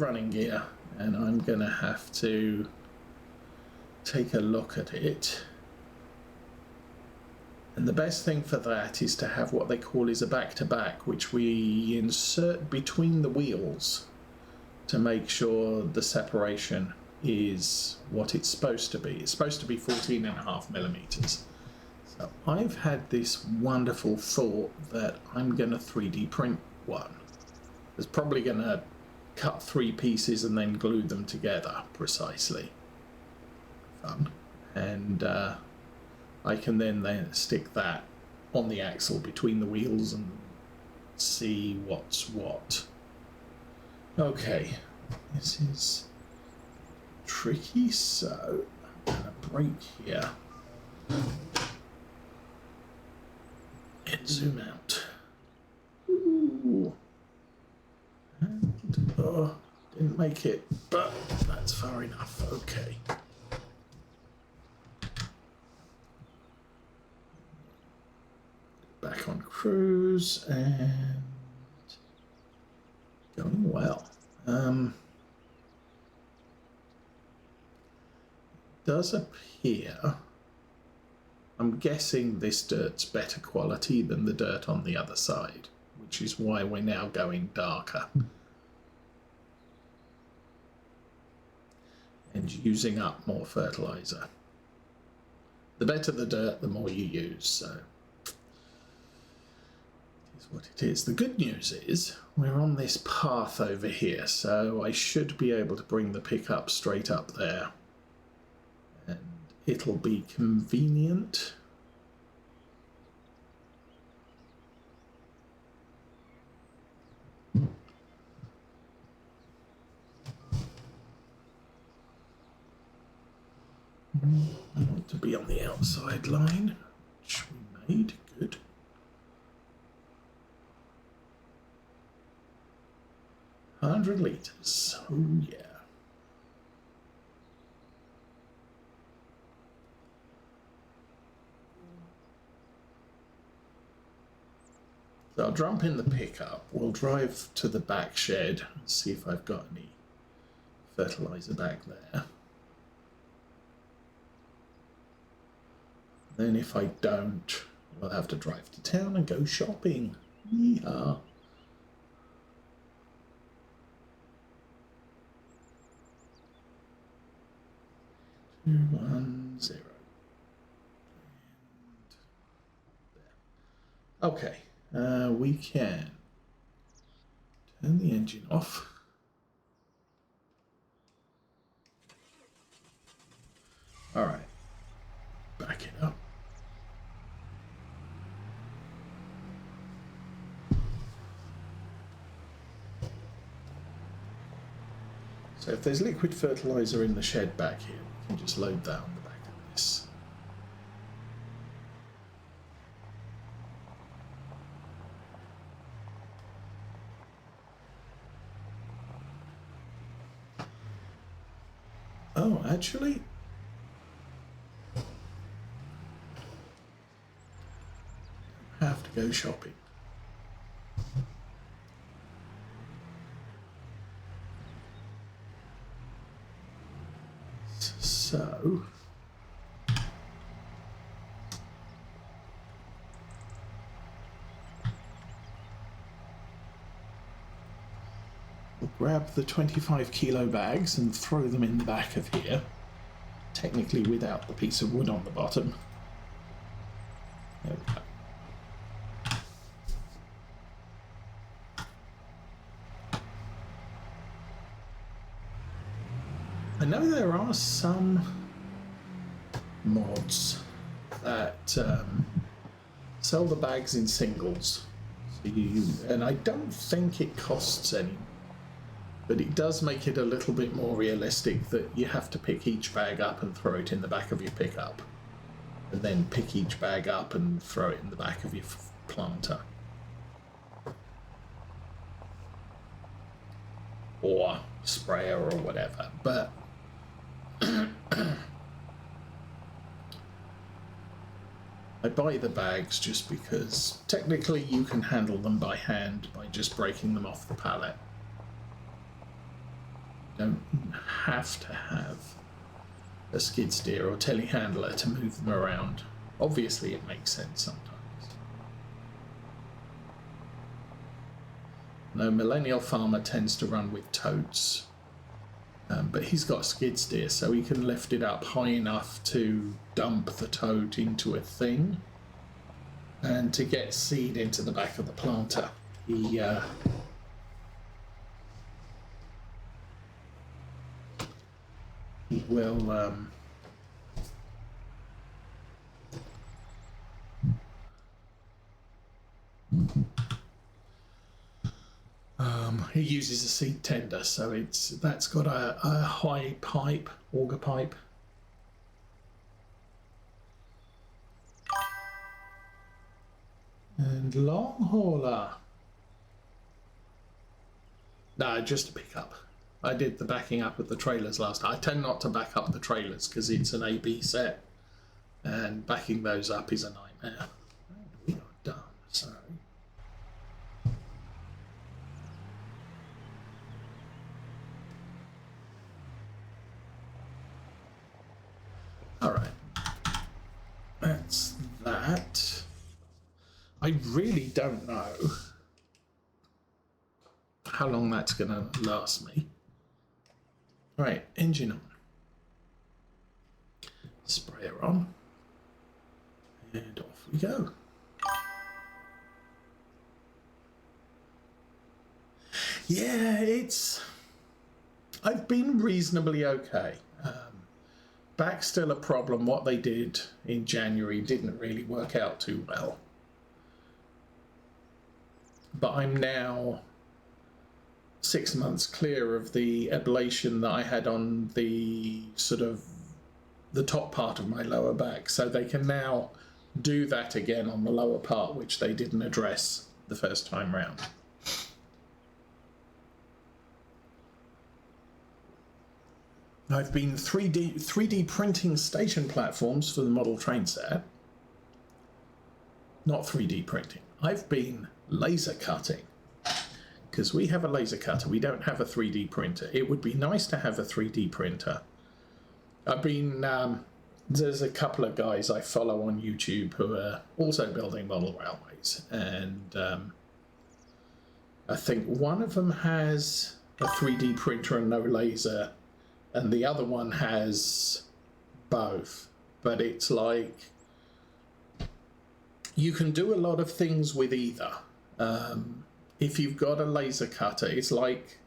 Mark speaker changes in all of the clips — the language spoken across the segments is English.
Speaker 1: running gear, and I'm going to have to take a look at it. And the best thing for that is to have what they call is a back-to-back, which we insert between the wheels to make sure the separation is what it's supposed to be. It's supposed to be 14.5 millimeters. So I've had this wonderful thought that I'm going to 3D print one. It's probably going to cut 3 pieces and then glue them together precisely. Fun. And I can then stick that on the axle between the wheels and see what's what. Okay, this is tricky, so I'm going to break here and zoom out. Ooh. And, didn't make it, but that's far enough. Okay. Back on cruise and going well. Does appear, I'm guessing this dirt's better quality than the dirt on the other side, which is why we're now going darker and using up more fertilizer. The better the dirt, the more you use, so it is what it is. The good news is we're on this path over here, so I should be able to bring the pickup straight up there. And it'll be convenient. I want to be on the outside line, which we made. Good. $100 liters. Oh yeah. So I'll jump in the pickup. We'll drive to the back shed and see if I've got any fertilizer back there. Then if I don't, we'll have to drive to town and go shopping. Yeehaw. Two, 1, 0. And there. Okay, we can turn the engine off. All right, back it up. So if there's liquid fertilizer in the shed back here, we can just load that on the back of this. Oh, actually, I have to go shopping. So, we'll grab the 25 kilo bags and throw them in the back of here, technically without the piece of wood on the bottom. There we go. I know there are some mods that sell the bags in singles, so and I don't think it costs any, but it does make it a little bit more realistic that you have to pick each bag up and throw it in the back of your pickup, and then pick each bag up and throw it in the back of your planter. Or sprayer or whatever, but I buy the bags just because technically you can handle them by hand by just breaking them off the pallet. don't have to have a skid steer or telehandler to move them around. Obviously, it makes sense sometimes. No, Millennial Farmer tends to run with totes, but he's got a skid steer, so he can lift it up high enough to dump the tote into a thing and to get seed into the back of the planter. He will he uses a seed tender, so that's got a high pipe, auger pipe. And long hauler. No, just a pickup. I did the backing up of the trailers last night. I tend not to back up the trailers because it's an A-B set, and backing those up is a nightmare. We are done, so. All right, that's that. I really don't know how long that's going to last me. All right, engine on. Sprayer on. And off we go. Yeah, I've been reasonably okay. Back's still a problem. What they did in January didn't really work out too well. But I'm now 6 months clear of the ablation that I had on the sort of the top part of my lower back. So they can now do that again on the lower part, which they didn't address the first time round. I've been 3D printing station platforms for the model train set. Not 3D printing. I've been laser cutting, because we have a laser cutter. We don't have a 3D printer. It would be nice to have a 3D printer. I've been, there's a couple of guys I follow on YouTube who are also building model railways, and I think one of them has a 3D printer and no laser, and the other one has both. But it's like, you can do a lot of things with either. If you've got a laser cutter, it's like,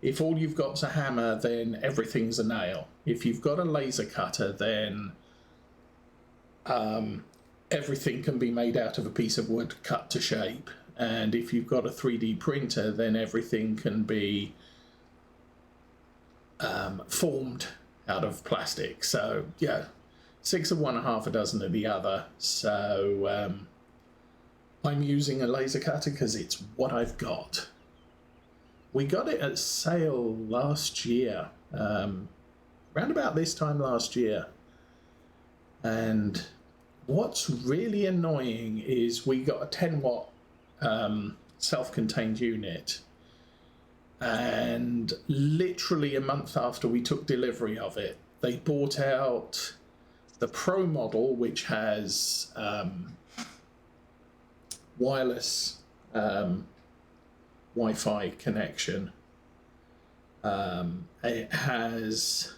Speaker 1: if all you've got's a hammer, then everything's a nail. If you've got a laser cutter, then everything can be made out of a piece of wood cut to shape. And if you've got a 3D printer, then everything can be formed out of plastic. So yeah, 6 of one, half a dozen of the other. So I'm using a laser cutter because it's what I've got. We got it at sale last year, round about this time last year. And what's really annoying is we got a 10-watt self-contained unit, and literally a month after we took delivery of it, they bought out the Pro model, which has wireless Wi-Fi connection. It has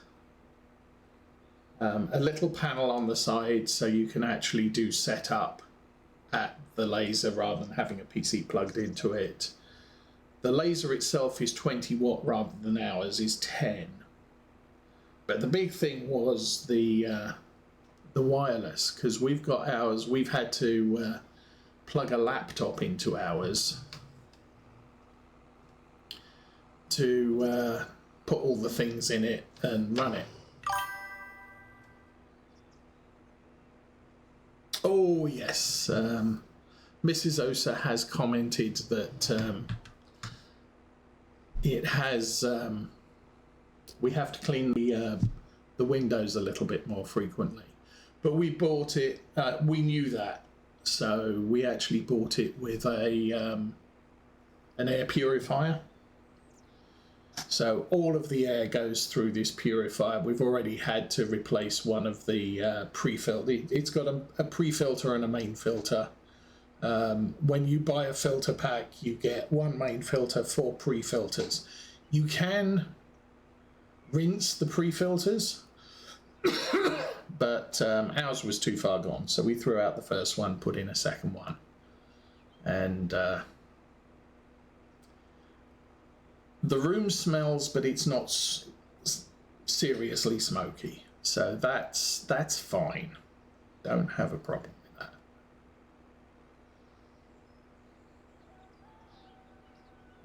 Speaker 1: a little panel on the side, so you can actually do setup at the laser rather than having a PC plugged into it. The laser itself is 20 watt rather than ours is 10. But the big thing was the wireless, because we've got ours, we've had to plug a laptop into ours to put all the things in it and run it. Oh yes, Mrs. Osa has commented that it has, we have to clean the windows a little bit more frequently. But we bought it, we knew that, so we actually bought it with an air purifier. So all of the air goes through this purifier. We've already had to replace one of the pre-filter. It's got a pre-filter and a main filter. When you buy a filter pack, you get one main filter, 4 pre-filters. You can rinse the pre-filters, but ours was too far gone, so we threw out the first one, put in a second one, and the room smells, but it's not seriously smoky, so that's fine. Don't have a problem with that.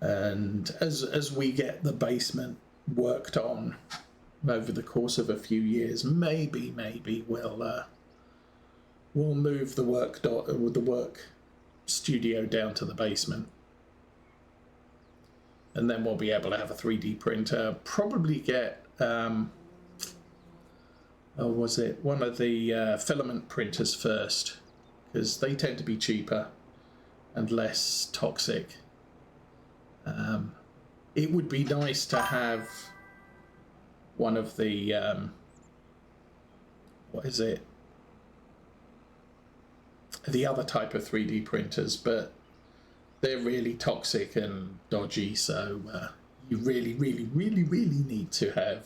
Speaker 1: And as we get the basement worked on over the course of a few years, maybe we'll move the work studio down to the basement, and then we'll be able to have a 3D printer. Probably get one of the filament printers first, because they tend to be cheaper and less toxic. It would be nice to have one of the the other type of 3D printers, but they're really toxic and dodgy, so you really need to have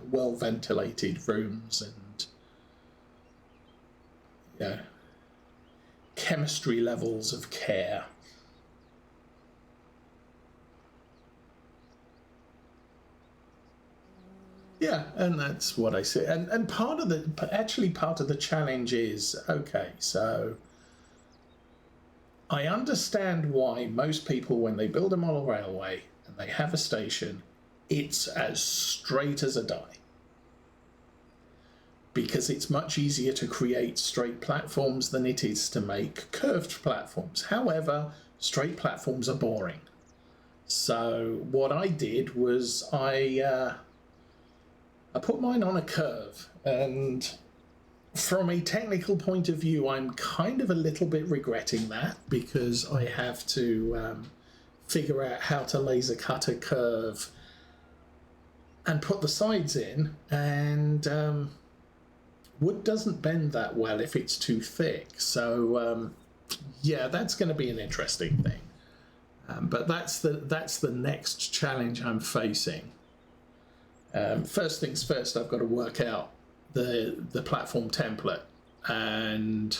Speaker 1: well ventilated rooms and chemistry levels of care. Yeah, and that's what I say. And part of the challenge is, okay, so I understand why most people, when they build a model railway and they have a station, it's as straight as a die, because it's much easier to create straight platforms than it is to make curved platforms. However, straight platforms are boring. So what I did was I put mine on a curve, and from a technical point of view, I'm kind of a little bit regretting that, because I have to figure out how to laser cut a curve and put the sides in, and wood doesn't bend that well if it's too thick. So yeah, that's going to be an interesting thing. But that's the next challenge I'm facing. First things first, I've got to work out the platform template, and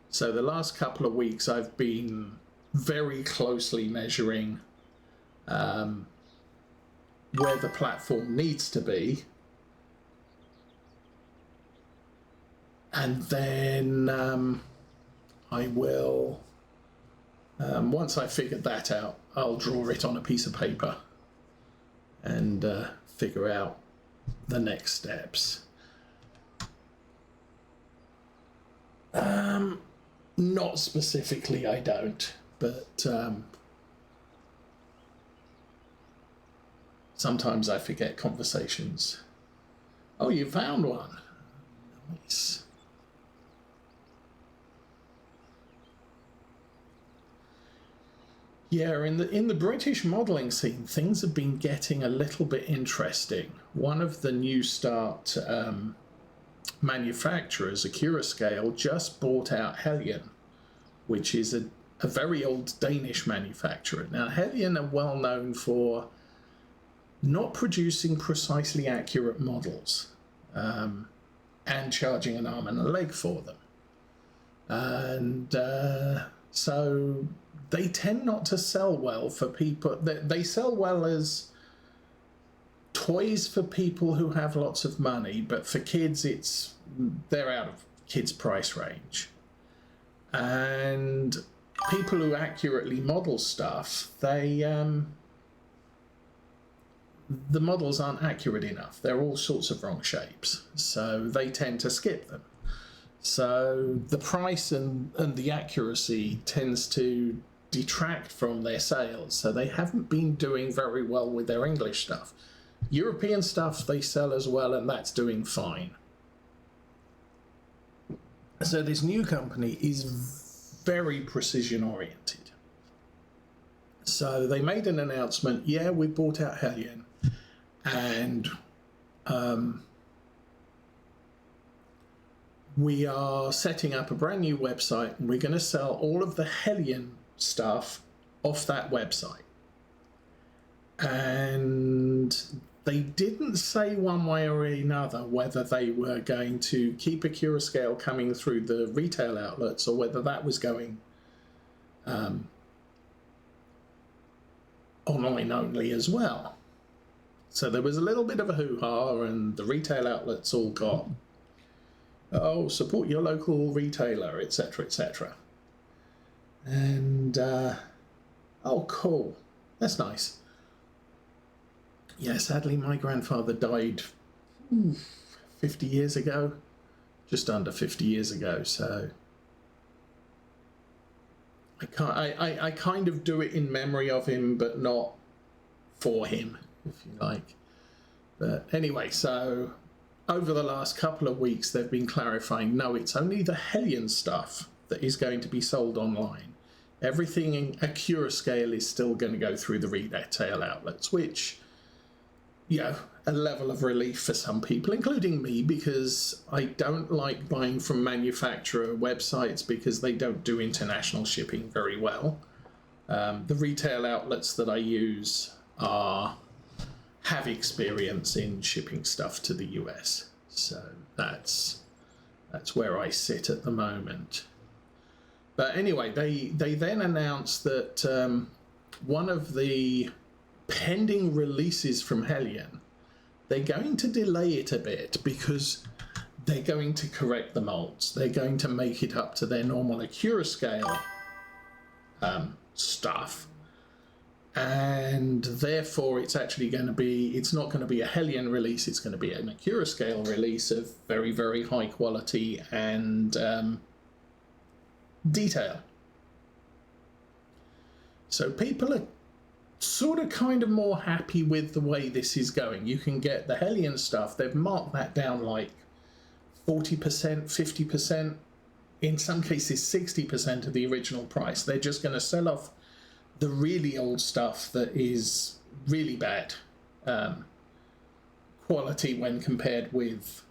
Speaker 1: so the last couple of weeks I've been very closely measuring where the platform needs to be, and then I will, once I figured that out, I'll draw it on a piece of paper and figure out the next steps. Not specifically, I don't, but sometimes I forget conversations. Oh, you found one. Nice. Yeah, in the British modelling scene, things have been getting a little bit interesting. One of the new start manufacturers, Accurascale, just bought out Hellion, which is a very old Danish manufacturer. Now, Hellion are well known for not producing precisely accurate models and charging an arm and a leg for them. And so they tend not to sell well for people. They sell well as toys for people who have lots of money, but for kids, they're out of kids' price range. And people who accurately model stuff, the models aren't accurate enough. They're all sorts of wrong shapes, so they tend to skip them. So the price and the accuracy tends to detract from their sales, so they haven't been doing very well with their English stuff. European stuff they sell as well, and that's doing fine. So this new company is very precision oriented. So they made an announcement, yeah, we bought out Hellion. and we are setting up a brand new website, and we're going to sell all of the Hellion stuff off that website. And they didn't say one way or another whether they were going to keep a Curascale coming through the retail outlets or whether that was going online only as well. So there was a little bit of a hoo-ha, and the retail outlets all got, oh, support your local retailer, etc., etc. And, oh, cool. That's nice. Yeah, sadly, my grandfather died 50 years ago, just under 50 years ago. So I kind of do it in memory of him, but not for him, if you like. But anyway, so over the last couple of weeks, they've been clarifying, no, it's only the Hellion stuff that is going to be sold online. Everything in a Curascale is still going to go through the retail outlets, which, you know, a level of relief for some people, including me, because I don't like buying from manufacturer websites because they don't do international shipping very well. The retail outlets that I use have experience in shipping stuff to the US, so that's where I sit at the moment. But anyway, they then announced that one of the pending releases from Hellion, they're going to delay it a bit because they're going to correct the molds. They're going to make it up to their normal Curascale stuff, and therefore it's actually going to be, it's not going to be a Hellion release, it's going to be an Curascale release of very, very high quality and detail. So people are sort of kind of more happy with the way this is going. You can get the Hellion stuff, they've marked that down like 40%, 50%, in some cases 60% of the original price. They're just going to sell off the really old stuff that is really bad quality when compared with,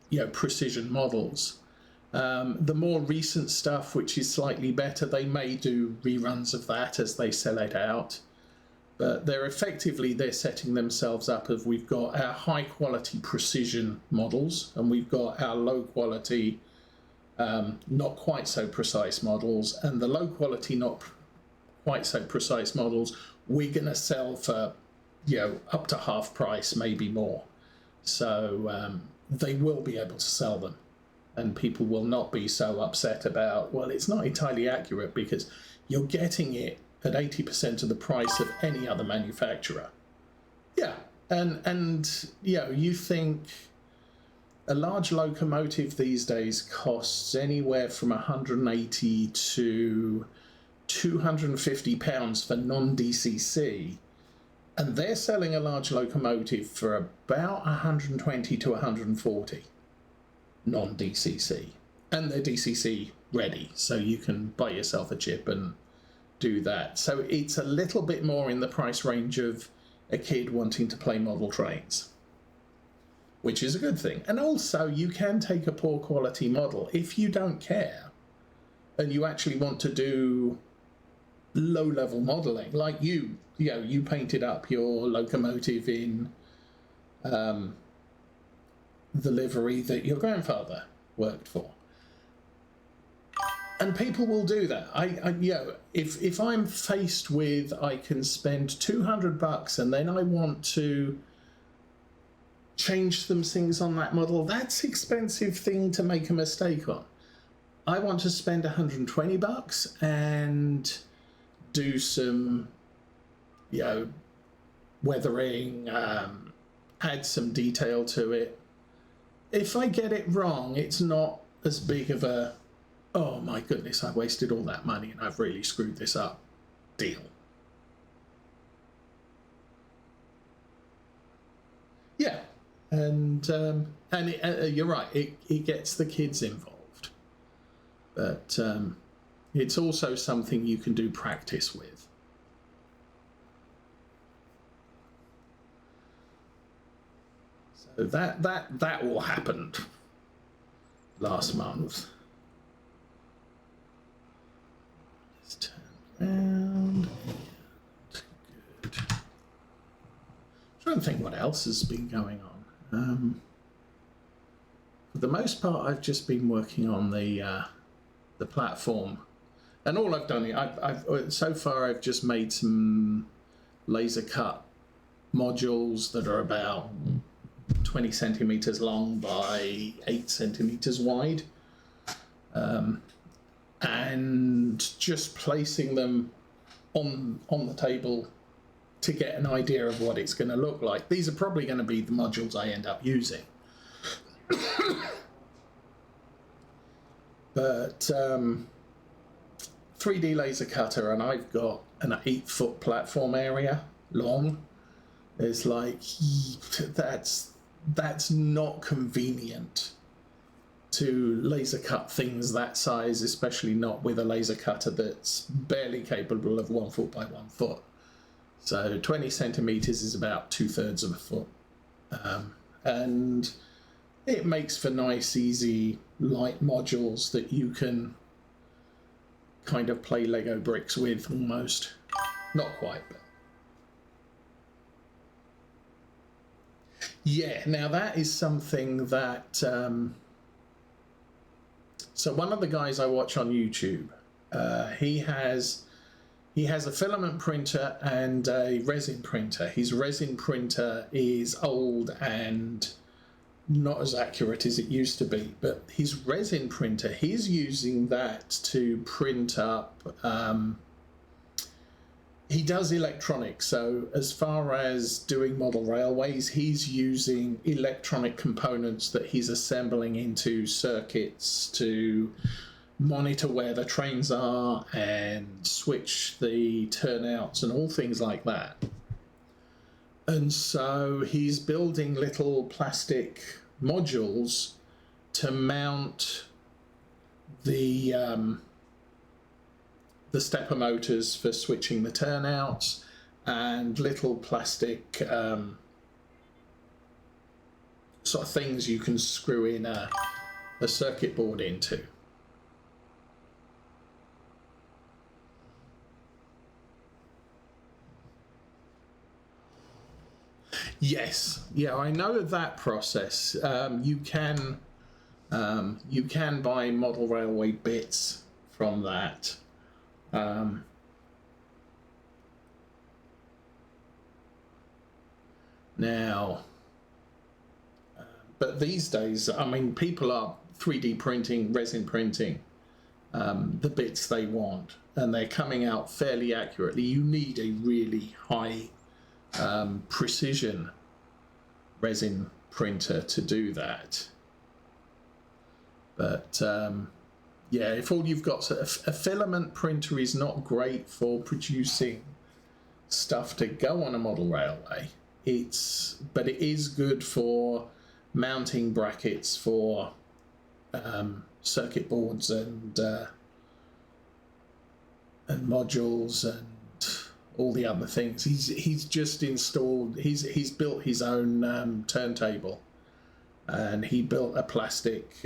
Speaker 1: you know, precision models. The more recent stuff, which is slightly better, they may do reruns of that as they sell it out. But they're setting themselves up as we've got our high quality precision models, and we've got our low quality, not quite so precise models, and the low quality, not quite so precise models, we're going to sell for, you know, up to half price, maybe more. So they will be able to sell them. And people will not be so upset about, well, it's not entirely accurate because you're getting it at 80% of the price of any other manufacturer. Yeah, and you know, you think a large locomotive these days costs anywhere from 180 to 250 pounds for non-DCC, and they're selling a large locomotive for about 120 to 140. Non-DCC, and they're DCC ready, so you can buy yourself a chip and do that. So it's a little bit more in the price range of a kid wanting to play model trains, which is a good thing. And also, you can take a poor quality model if you don't care and you actually want to do low level modeling, like you painted up your locomotive in the livery that your grandfather worked for, and people will do that. If I'm faced with, I can spend $200 and then I want to change some things on that model, that's an expensive thing to make a mistake on. I want to spend $120 and do some, you know, weathering, add some detail to it. If I get it wrong, it's not as big of a, oh my goodness, I wasted all that money and I've really screwed this up deal. Yeah, and you're right, it gets the kids involved, but it's also something you can do practice with. So that all happened last month. Let's turn around. Good. I'm trying to think what else has been going on. For the most part, I've just been working on the platform, and all I've done, I've so far I've just made some laser cut modules that are about 20 centimeters long by 8 centimeters wide, and just placing them on the table to get an idea of what it's going to look like. These are probably going to be the modules I end up using. But 3D laser cutter, and I've got an 8-foot platform area long. It's like, that's not convenient to laser cut things that size, especially not with a laser cutter that's barely capable of 1 foot by 1 foot. So 20 centimeters is about 2/3 of a foot, and it makes for nice, easy, light modules that you can kind of play Lego bricks with, almost. Not quite, but yeah. Now that is something that so one of the guys I watch on YouTube, he has a filament printer and a resin printer. His resin printer is old and not as accurate as it used to be, but his resin printer, he's using that to print up, he does electronics. So as far as doing model railways, he's using electronic components that he's assembling into circuits to monitor where the trains are and switch the turnouts and all things like that. And so he's building little plastic modules to mount the stepper motors for switching the turnouts, and little plastic sort of things you can screw in a circuit board into. Yes, yeah, I know that process. You can buy model railway bits from that. Now, but these days, I mean, people are 3D printing, resin printing the bits they want, and they're coming out fairly accurately. You need a really high precision resin printer to do that. But yeah, if all you've got, a filament printer is not great for producing stuff to go on a model railway. But it is good for mounting brackets for circuit boards and modules and all the other things. He's just installed. He's built his own turntable, and he built a plastic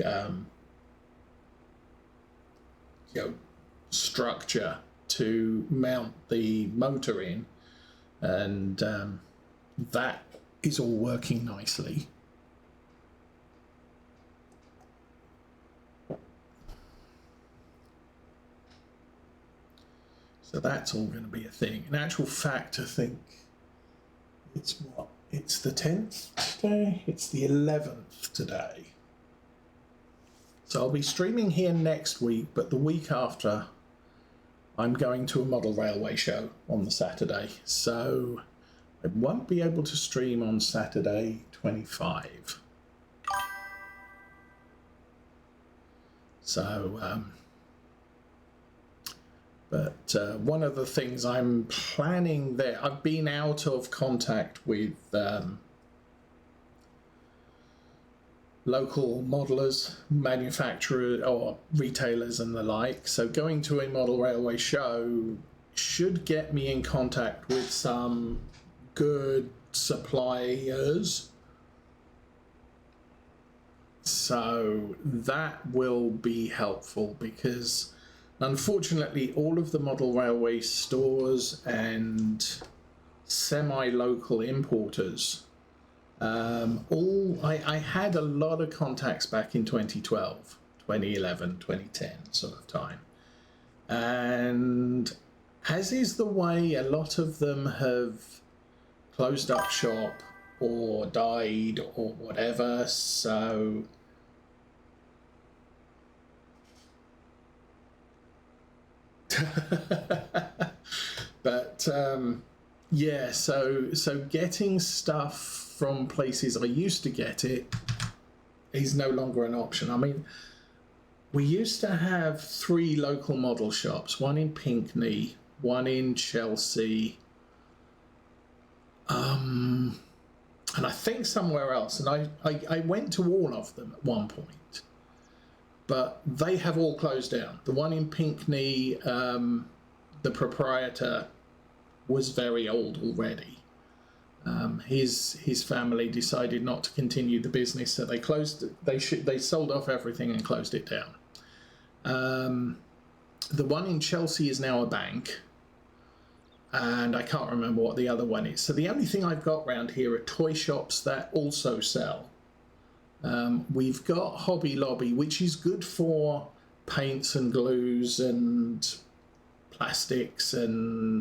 Speaker 1: structure to mount the motor in, and that is all working nicely. So that's all going to be a thing. In actual fact, I think it's the 10th today? It's the 11th today. So I'll be streaming here next week, but the week after, I'm going to a model railway show on the Saturday. So I won't be able to stream on Saturday 25. So, but one of the things I'm planning there, I've been out of contact with local modelers, manufacturers or retailers and the like. So going to a model railway show should get me in contact with some good suppliers So that will be helpful, because unfortunately all of the model railway stores and semi-local importers, I had a lot of contacts back in 2012, 2011, 2010 sort of time. And as is the way, a lot of them have closed up shop or died or whatever. So but yeah, so getting stuff from places I used to get it is no longer an option. I mean, we used to have 3 local model shops, one in Pinckney, one in Chelsea, and I think somewhere else. And I went to all of them at one point, but they have all closed down. The one in Pinckney, the proprietor was very old already. His family decided not to continue the business, so they closed. They sold off everything and closed it down. The one in Chelsea is now a bank, and I can't remember what the other one is. So the only thing I've got around here are toy shops that also sell. We've got Hobby Lobby, which is good for paints and glues and plastics and